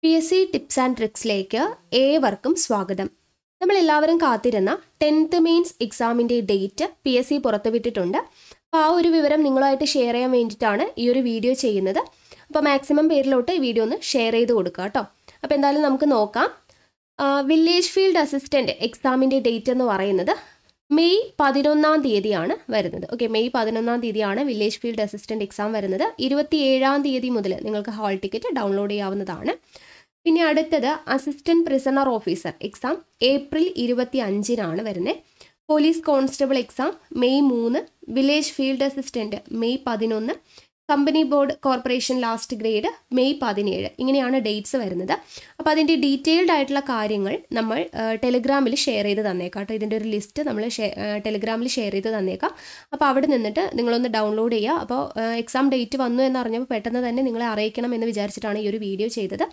PSC tips and ട്രിക്സിലേക്ക് ഏവർക്കും സ്വാഗതം. നമ്മളെല്ലാവരും കാത്തിരുന്ന 10th മെയിൻസ് എക്സാമിൻ്റെ ഡേറ്റ് PSC പുറത്തുവിട്ടിട്ടുണ്ട്. അപ്പോൾ ആ ഒരു വിവരം നിങ്ങളുമായിട്ട് ഷെയർ ചെയ്യാൻ വേണ്ടിയിട്ടാണ് ഈ ഒരു വീഡിയോ ചെയ്യുന്നത്. അപ്പോൾ മാക്സിമം പേരിലോട്ട് ഈ വീഡിയോ ഒന്ന് ഷെയർ ചെയ്ത് കൊടുക്കുക കേട്ടോ. അപ്പോൾ എന്തായാലും നമുക്ക് നോക്കാം. വില്ലേജ് ഫീൽഡ് അസിസ്റ്റൻറ്റ് എക്സാമിൻ്റെ ഡേറ്റ് എന്ന് പറയുന്നത് മെയ് 11-ാം തീയതിയാണ് വരുന്നത്. ഓക്കെ, മെയ് 11-ാം തീയതിയാണ് വില്ലേജ് ഫീൽഡ് അസിസ്റ്റൻറ്റ് എക്സാം വരുന്നത്. 27-ാം തീയതി മുതൽ നിങ്ങൾക്ക് ഹാൾ ടിക്കറ്റ് ഡൗൺലോഡ് ചെയ്യാവുന്നതാണ്. പിന്നെ അടുത്തത് assistant prisoner officer exam April 25-നാണ് വരുന്നത്. Police constable exam May 3, village field assistant May 11, company board corporation last grade May 17. ഇങ്ങനെയാണ് ഡേറ്റ്സ് വരുന്നത്. അപ്പോൾ അതിൻ്റെ ഡീറ്റെയിൽഡ് ആയിട്ടുള്ള കാര്യങ്ങൾ നമ്മൾ ടെലിഗ്രാമിൽ ഷെയർ ചെയ്ത് തന്നേക്കാം കേട്ടോ. ഇതിൻ്റെ ഒരു ലിസ്റ്റ് നമ്മൾ ടെലിഗ്രാമിൽ ഷെയർ ചെയ്ത് തന്നേക്കാം. അപ്പോൾ അവിടെ നിന്നിട്ട് നിങ്ങളൊന്ന് ഡൗൺലോഡ് ചെയ്യുക. അപ്പോൾ എക്സാം ഡേറ്റ് വന്നു എന്നറിഞ്ഞപ്പോൾ പെട്ടെന്ന് തന്നെ നിങ്ങളെ അറിയിക്കണം എന്ന് വിചാരിച്ചിട്ടാണ് ഈ ഒരു വീഡിയോ ചെയ്തത്.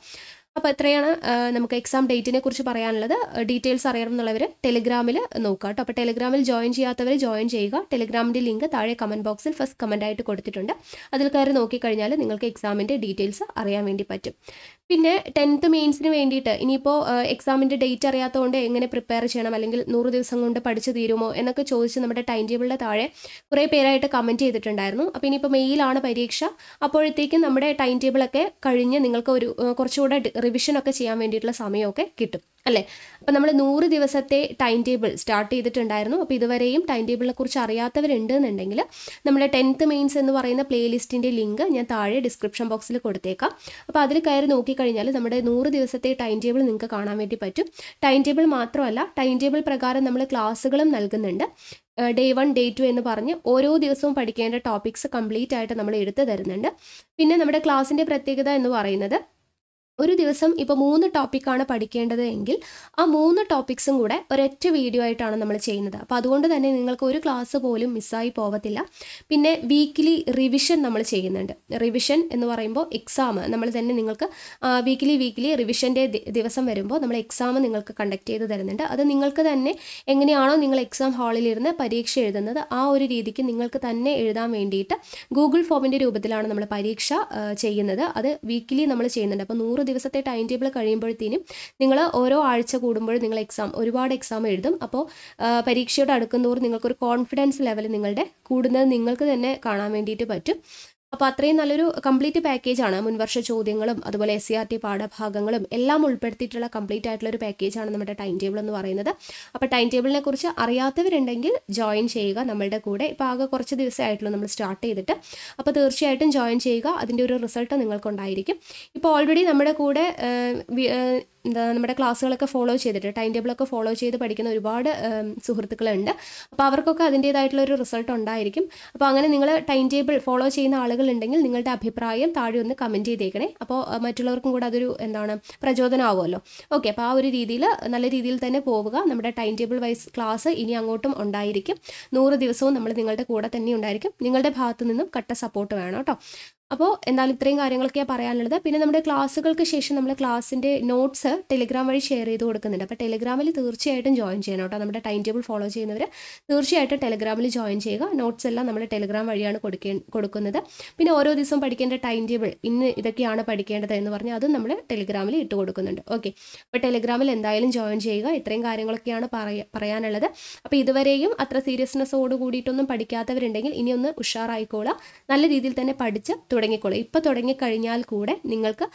അപ്പോൾ എത്രയാണ് നമുക്ക് എക്സാം ഡേറ്റിനെ കുറിച്ച് പറയാനുള്ളത്. ഡീറ്റെയിൽസ് അറിയണം എന്നുള്ളവർ ടെലിഗ്രാമിൽ നോക്കുക കേട്ടോ. അപ്പോൾ ടെലിഗ്രാമിൽ ജോയിൻ ചെയ്യാത്തവർ ജോയിൻ ചെയ്യുക. ടെലിഗ്രാമിൻ്റെ ലിങ്ക് താഴെ കമൻറ്റ് ബോക്സിൽ ഫസ്റ്റ് കമൻറ്റായിട്ട് കൊടുത്തിട്ടുണ്ട്. അതിൽ കയറി നോക്കിക്കഴിഞ്ഞാൽ നിങ്ങൾക്ക് എക്സാമിൻ്റെ ഡീറ്റെയിൽസ് അറിയാൻ വേണ്ടി പറ്റും. പിന്നെ 10th മെയിൻസിന് വേണ്ടിയിട്ട് ഇനിയിപ്പോൾ എക്സാമിൻ്റെ ഡേറ്റ് അറിയാത്തതുകൊണ്ട് എങ്ങനെ പ്രിപ്പയർ ചെയ്യണം, അല്ലെങ്കിൽ 100 ദിവസം കൊണ്ട് പഠിച്ചു തീരുമോ എന്നൊക്കെ ചോദിച്ച് നമ്മുടെ ടൈം ടേബിളിൻ്റെ താഴെ കുറേ പേരായിട്ട് കമൻറ്റ് ചെയ്തിട്ടുണ്ടായിരുന്നു. അപ്പോൾ ഇനിയിപ്പോൾ മെയിലാണ് പരീക്ഷ. അപ്പോഴത്തേക്കും നമ്മുടെ ടൈം ടേബിളൊക്കെ കഴിഞ്ഞ് നിങ്ങൾക്ക് ഒരു കുറച്ചുകൂടെ റിവിഷനൊക്കെ ചെയ്യാൻ വേണ്ടിയിട്ടുള്ള സമയമൊക്കെ കിട്ടും അല്ലേ. അപ്പോൾ നമ്മൾ 100 ദിവസത്തെ ടൈം ടേബിൾ സ്റ്റാർട്ട് ചെയ്തിട്ടുണ്ടായിരുന്നു. അപ്പോൾ ഇതുവരെയും ടൈം ടേബിളിനെ കുറിച്ച് അറിയാത്തവരുണ്ട് എന്നുണ്ടെങ്കിൽ നമ്മുടെ 10th മെയിൻസ് എന്ന് പറയുന്ന പ്ലേലിസ്റ്റിൻ്റെ ലിങ്ക് ഞാൻ താഴെ ഡിസ്ക്രിപ്ഷൻ ബോക്സിൽ കൊടുത്തേക്കാം. അപ്പോൾ അതിൽ കയറി നോക്കിക്കഴിഞ്ഞാൽ നമ്മുടെ 100 ദിവസത്തെ ടൈം ടേബിൾ നിങ്ങൾക്ക് കാണാൻ വേണ്ടി പറ്റും. ടൈം ടേബിൾ മാത്രമല്ല, ടൈം ടേബിൾ പ്രകാരം നമ്മൾ ക്ലാസ്സുകളും നൽകുന്നുണ്ട്. Day 1, Day 2 എന്ന് പറഞ്ഞ് ഓരോ ദിവസവും പഠിക്കേണ്ട ടോപ്പിക്സ് കംപ്ലീറ്റ് ആയിട്ട് നമ്മൾ എടുത്തു തരുന്നുണ്ട്. പിന്നെ നമ്മുടെ ക്ലാസ്സിൻ്റെ പ്രത്യേകത എന്ന് പറയുന്നത്, ഒരു ദിവസം ഇപ്പോൾ 3 ടോപ്പിക്കാണ് പഠിക്കേണ്ടത് എങ്കിൽ ആ 3 ടോപ്പിക്സും കൂടെ ഒരൊറ്റ വീഡിയോ ആയിട്ടാണ് നമ്മൾ ചെയ്യുന്നത്. അപ്പോൾ അതുകൊണ്ട് തന്നെ നിങ്ങൾക്ക് ഒരു ക്ലാസ് പോലും മിസ്സായി പോകത്തില്ല. പിന്നെ വീക്കിലി റിവിഷൻ നമ്മൾ ചെയ്യുന്നുണ്ട്. റിവിഷൻ എന്ന് പറയുമ്പോൾ എക്സാം നമ്മൾ തന്നെ നിങ്ങൾക്ക് വീക്കിലി റിവിഷൻ്റെ ദിവസം വരുമ്പോൾ നമ്മൾ എക്സാം നിങ്ങൾക്ക് കണ്ടക്ട് ചെയ്ത് തരുന്നുണ്ട്. അത് നിങ്ങൾക്ക് തന്നെ എങ്ങനെയാണോ നിങ്ങൾ എക്സാം ഹാളിലിരുന്ന് പരീക്ഷ എഴുതുന്നത് ആ ഒരു രീതിക്ക് നിങ്ങൾക്ക് തന്നെ എഴുതാൻ വേണ്ടിയിട്ട് ഗൂഗിൾ ഫോമിൻ്റെ രൂപത്തിലാണ് നമ്മൾ പരീക്ഷ ചെയ്യുന്നത്. അത് വീക്കിലി നമ്മൾ ചെയ്യുന്നുണ്ട്. അപ്പോൾ 100 ദിവസത്തെ ടൈം ടേബിൾ കഴിയുമ്പോഴത്തേനും നിങ്ങൾ ഓരോ ആഴ്ച കൂടുമ്പോഴും നിങ്ങൾ ഒരുപാട് എക്സാം എഴുതും. അപ്പോൾ പരീക്ഷയോട് അടുക്കുന്തോറും നിങ്ങൾക്കൊരു കോൺഫിഡൻസ് ലെവൽ നിങ്ങളുടെ കൂടുന്നത് നിങ്ങൾക്ക് തന്നെ കാണാൻ വേണ്ടിയിട്ട് പറ്റും. അപ്പോൾ അത്രയും നല്ലൊരു കംപ്ലീറ്റ് പാക്കേജാണ്. മുൻവർഷ ചോദ്യങ്ങളും അതുപോലെ SCRT പാഠഭാഗങ്ങളും എല്ലാം ഉൾപ്പെടുത്തിയിട്ടുള്ള കംപ്ലീറ്റ് ആയിട്ടുള്ളൊരു പാക്കേജാണ് നമ്മുടെ ടൈം ടേബിൾ എന്ന് പറയുന്നത്. അപ്പോൾ ടൈം ടേബിളിനെ കുറിച്ച് അറിയാത്തവരുണ്ടെങ്കിൽ ജോയിൻ ചെയ്യുക നമ്മളുടെ കൂടെ. ഇപ്പോൾ ആകെ കുറച്ച് ദിവസമേ ആയിട്ടുള്ളൂ നമ്മൾ സ്റ്റാർട്ട് ചെയ്തിട്ട്. അപ്പോൾ തീർച്ചയായിട്ടും ജോയിൻ ചെയ്യുക. അതിൻ്റെ ഒരു റിസൾട്ട് നിങ്ങൾക്കുണ്ടായിരിക്കും. ഇപ്പോൾ ഓൾറെഡി നമ്മുടെ കൂടെ നമ്മുടെ ക്ലാസ്സുകളൊക്കെ ഫോളോ ചെയ്തിട്ട് ടൈം ടേബിളൊക്കെ ഫോളോ ചെയ്ത് പഠിക്കുന്ന ഒരുപാട് സുഹൃത്തുക്കളുണ്ട്. അപ്പോൾ അവർക്കൊക്കെ അതിൻ്റേതായിട്ടുള്ളൊരു റിസൾട്ട് ഉണ്ടായിരിക്കും. അപ്പോൾ അങ്ങനെ നിങ്ങൾ ടൈം ടേബിൾ ഫോളോ ചെയ്യുന്ന ആളുകളുണ്ടെങ്കിൽ നിങ്ങളുടെ അഭിപ്രായം താഴെ ഒന്ന് കമൻറ്റ് ചെയ്തേക്കണേ. അപ്പോൾ മറ്റുള്ളവർക്കും കൂടെ അതൊരു പ്രചോദനമാവുമല്ലോ. ഓക്കെ, അപ്പോൾ ആ ഒരു രീതിയിൽ നല്ല രീതിയിൽ തന്നെ പോവുക. നമ്മുടെ ടൈം ടേബിൾ വൈസ് ക്ലാസ് ഇനി അങ്ങോട്ടും ഉണ്ടായിരിക്കും. 100 ദിവസവും നമ്മൾ നിങ്ങളുടെ കൂടെ തന്നെ ഉണ്ടായിരിക്കും. നിങ്ങളുടെ ഭാഗത്തു നിന്നും കട്ട സപ്പോർട്ട് വേണം കേട്ടോ. അപ്പോൾ എന്തായാലും ഇത്രയും കാര്യങ്ങളൊക്കെയാണ് പറയാനുള്ളത്. പിന്നെ നമ്മുടെ ക്ലാസ്സുകൾക്ക് ശേഷം നമ്മൾ ക്ലാസ്സിൻ്റെ നോട്ട്സ് ടെലിഗ്രാം വഴി ഷെയർ ചെയ്ത് കൊടുക്കുന്നുണ്ട്. അപ്പോൾ ടെലിഗ്രാമിൽ തീർച്ചയായിട്ടും ജോയിൻ ചെയ്യണം കേട്ടോ. നമ്മുടെ ടൈം ടേബിൾ ഫോളോ ചെയ്യുന്നവർ തീർച്ചയായിട്ടും ടെലിഗ്രാമിൽ ജോയിൻ ചെയ്യുക. നോട്ട്സ് എല്ലാം നമ്മൾ ടെലിഗ്രാം വഴിയാണ് കൊടുക്കുന്നത്. പിന്നെ ഓരോ ദിവസവും പഠിക്കേണ്ട ടൈം ടേബിൾ ഇന്ന് ഇതൊക്കെയാണ് പഠിക്കേണ്ടത് എന്ന് പറഞ്ഞാൽ അതും നമ്മൾ ടെലിഗ്രാമിൽ ഇട്ട് കൊടുക്കുന്നുണ്ട്. ഓക്കെ, അപ്പോൾ ടെലിഗ്രാമിൽ എന്തായാലും ജോയിൻ ചെയ്യുക. ഇത്രയും കാര്യങ്ങളൊക്കെയാണ് പറയാനുള്ളത്. അപ്പോൾ ഇതുവരെയും അത്ര സീരിയസ്നെസ്സോട് കൂടിയിട്ടൊന്നും പഠിക്കാത്തവരുണ്ടെങ്കിൽ ഇനിയൊന്ന് ഉഷാറായിക്കോളാം. നല്ല രീതിയിൽ തന്നെ പഠിച്ച് തുടങ്ങിക്കോളൂ. ഇപ്പോൾ തുടങ്ങിക്കഴിഞ്ഞാൽ കൂടെ നിങ്ങൾക്ക്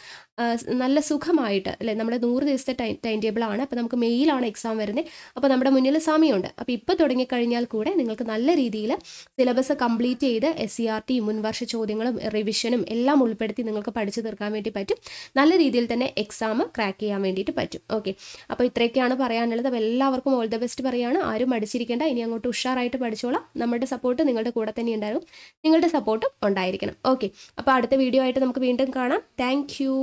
നല്ല സുഖമായിട്ട് അല്ലേ. നമ്മുടെ 100 ദിവസത്തെ ടൈം ടേബിളാണ്. അപ്പോൾ നമുക്ക് മെയിലാണ് എക്സാം വരുന്നത്. അപ്പോൾ നമ്മുടെ മുന്നിൽ സമയമുണ്ട്. അപ്പോൾ ഇപ്പോൾ തുടങ്ങിക്കഴിഞ്ഞാൽ കൂടെ നിങ്ങൾക്ക് നല്ല രീതിയിൽ സിലബസ് കംപ്ലീറ്റ് ചെയ്ത് SCRT മുൻവർഷ ചോദ്യങ്ങളും റിവിഷനും എല്ലാം ഉൾപ്പെടുത്തി നിങ്ങൾക്ക് പഠിച്ചു തീർക്കാൻ വേണ്ടി പറ്റും. നല്ല രീതിയിൽ തന്നെ എക്സാം ക്രാക്ക് ചെയ്യാൻ വേണ്ടിയിട്ട് പറ്റും. ഓക്കെ, അപ്പോൾ ഇത്രയൊക്കെയാണ് പറയാനുള്ളത്. അപ്പോൾ എല്ലാവർക്കും ഓൾ ദ ബെസ്റ്റ് പറയുകയാണ്. ആരും മടിച്ചിരിക്കേണ്ട. ഇനി അങ്ങോട്ട് ഉഷാറായിട്ട് പഠിച്ചോളാം. നമ്മുടെ സപ്പോർട്ട് നിങ്ങളുടെ കൂടെ തന്നെ ഉണ്ടാകും. നിങ്ങളുടെ സപ്പോർട്ടും ഉണ്ടായിരിക്കണം. ഓക്കെ, അപ്പോൾ അടുത്ത വീഡിയോ ആയിട്ട് നമുക്ക് വീണ്ടും കാണാം. Thank you.